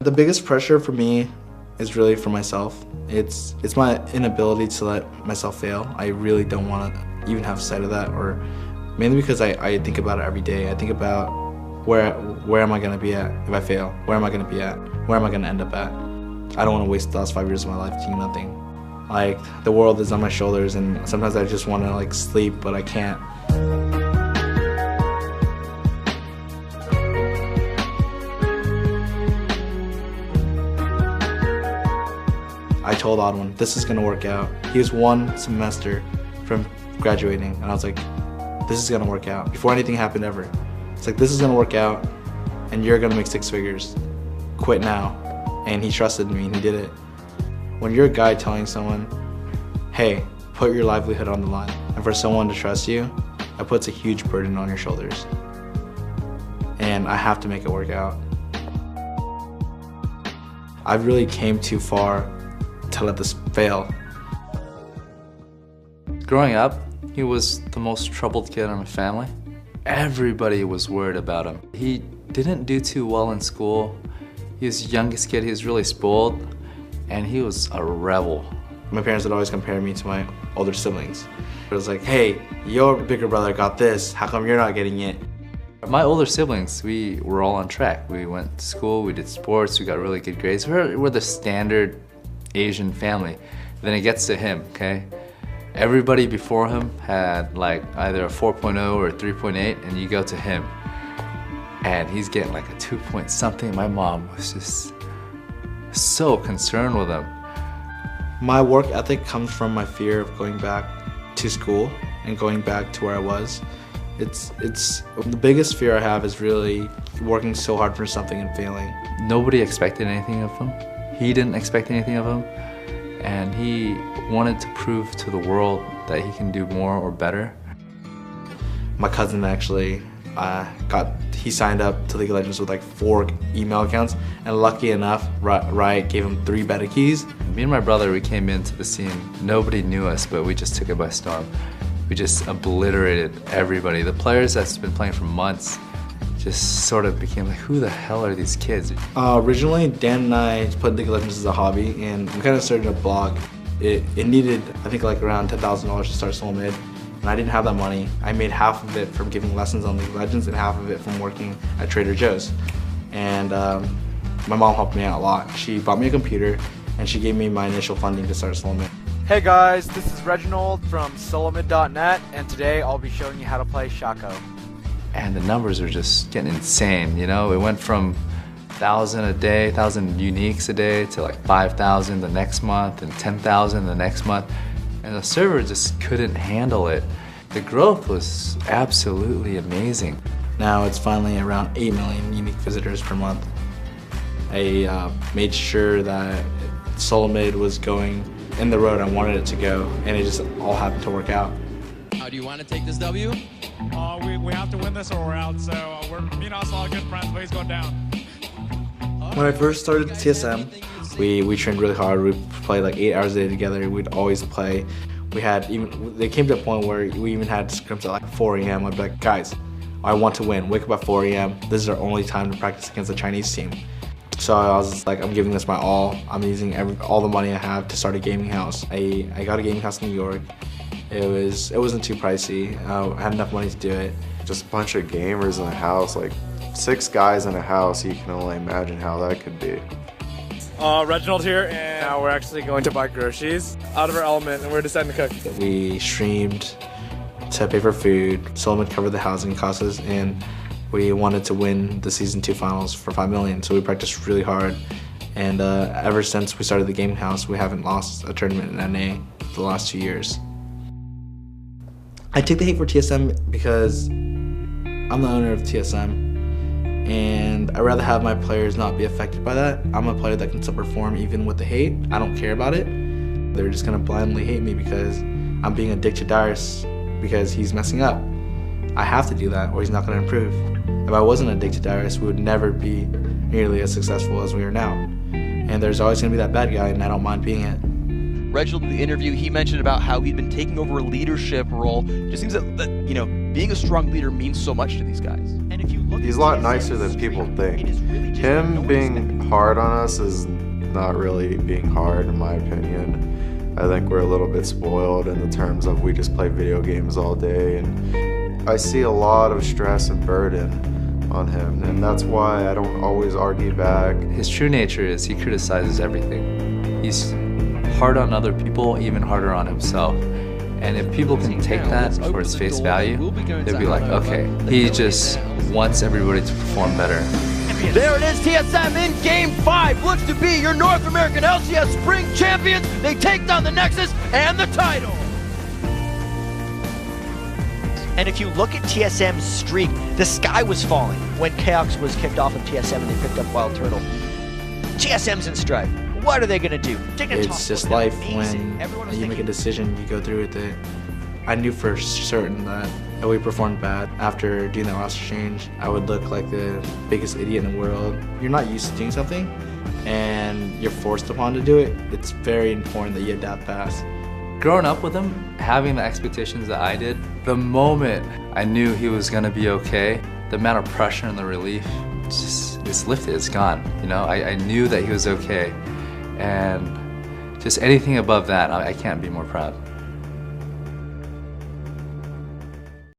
The biggest pressure for me is really for myself. It's my inability to let myself fail. I really don't want to even have sight of that, or mainly because I think about it every day. I think about where am I going to be at if I fail? Where am I going to be at? Where am I going to end up at? I don't want to waste the last 5 years of my life doing nothing. Like, the world is on my shoulders, and sometimes I just want to like sleep, but I can't. I told Audwin, this is gonna work out. He was one semester from graduating, and I was like, this is gonna work out. Before anything happened ever. It's like, this is gonna work out, and you're gonna make 6 figures. Quit now. And he trusted me, and he did it. When you're a guy telling someone, hey, put your livelihood on the line, and for someone to trust you, that puts a huge burden on your shoulders. And I have to make it work out. I really came too far to let this fail. Growing up, he was the most troubled kid in my family. Everybody was worried about him. He didn't do too well in school. He was the youngest kid, he was really spoiled, and he was a rebel. My parents would always compare me to my older siblings. It was like, hey, your bigger brother got this, how come you're not getting it? My older siblings, we were all on track. We went to school, we did sports, we got really good grades. We're the standard Asian family. Then it gets to him, okay? Everybody before him had like either a 4.0 or a 3.8, and you go to him, and he's getting like a 2 point something. My mom was just so concerned with him. My work ethic comes from my fear of going back to school and going back to where I was. It's the biggest fear I have is really working so hard for something and failing. Nobody expected anything of him. He didn't expect anything of him, and he wanted to prove to the world that he can do more or better. My cousin actually he signed up to League of Legends with like 4 email accounts, and lucky enough, Riot gave him 3 beta keys. Me and my brother, we came into the scene. Nobody knew us, but we just took it by storm. We just obliterated everybody. The players that's been playing for months just sort of became like, who the hell are these kids? Originally, Dan and I put League of Legends as a hobby, and we kind of started a blog. It needed, I think, like around $10,000 to start solo mid, and I didn't have that money. I made half of it from giving lessons on League of Legends and half of it from working at Trader Joe's. And my mom helped me out a lot. She bought me a computer, and she gave me my initial funding to start solo mid. Hey guys, this is Reginald from solomid.net, and today I'll be showing you how to play Shaco. And the numbers are just getting insane, you know? It went from 1,000 a day, 1,000 uniques a day, to like 5,000 the next month and 10,000 the next month. And the server just couldn't handle it. The growth was absolutely amazing. Now it's finally around 8 million unique visitors per month. I made sure that solo mid was going in the road I wanted it to go, and it just all happened to work out. How do you want to take this W? We have to win this or we're out, so me and us are all good friends, but he's going down. When I first started TSM, we trained really hard. We played like 8 hours a day together. We'd always play. They came to a point where we even had scrims at like 4 a.m. I'd be like, guys, I want to win. Wake up at 4 a.m. This is our only time to practice against the Chinese team. So I was just like, I'm giving this my all. I'm using all the money I have to start a gaming house. I got a gaming house in New York. It wasn't too pricey. I had enough money to do it. Just a bunch of gamers in a house, like 6 guys in a house. You can only imagine how that could be. Reginald here, and now we're actually going to buy groceries out of our element, and we're deciding to cook. We streamed to pay for food. Solomon covered the housing costs, and we wanted to win the Season 2 finals for $5 million, so we practiced really hard. And ever since we started the gaming house, we haven't lost a tournament in NA for the last 2 years. I take the hate for TSM because I'm the owner of TSM, and I'd rather have my players not be affected by that. I'm a player that can still perform even with the hate. I don't care about it. They're just gonna blindly hate me because I'm being a dick to Darius because he's messing up. I have to do that or he's not gonna improve. If I wasn't a dick to Darius, we would never be nearly as successful as we are now. And there's always gonna be that bad guy, and I don't mind being it. Reginald, in the interview, he mentioned about how he'd been taking over a leadership role. It just seems that, being a strong leader means so much to these guys. And if you look He's a lot nicer than people think. Him being hard on us is not really being hard, in my opinion. I think we're a little bit spoiled in the terms of we just play video games all day, and I see a lot of stress and burden on him, and that's why I don't always argue back. His true nature is he criticizes everything. He's hard on other people, even harder on himself. And if people can take that for its face value, they'll be like, okay, he just wants everybody to perform better. There it is, TSM in Game 5. Looks to be your North American LCS Spring Champions. They take down the Nexus and the title. And if you look at TSM's streak, the sky was falling when Chaos was kicked off of TSM and they picked up Wild Turtle. TSM's in strife. What are they going to do? It's just life. When you make a decision, you go through with it. I knew for certain that if we performed bad after doing that roster change, I would look like the biggest idiot in the world. You're not used to doing something and you're forced upon to do it. It's very important that you adapt fast. Growing up with him, having the expectations that I did, the moment I knew he was gonna be okay, the amount of pressure and the relief, it's lifted, it's gone. You know, I knew that he was okay. And just anything above that, I can't be more proud.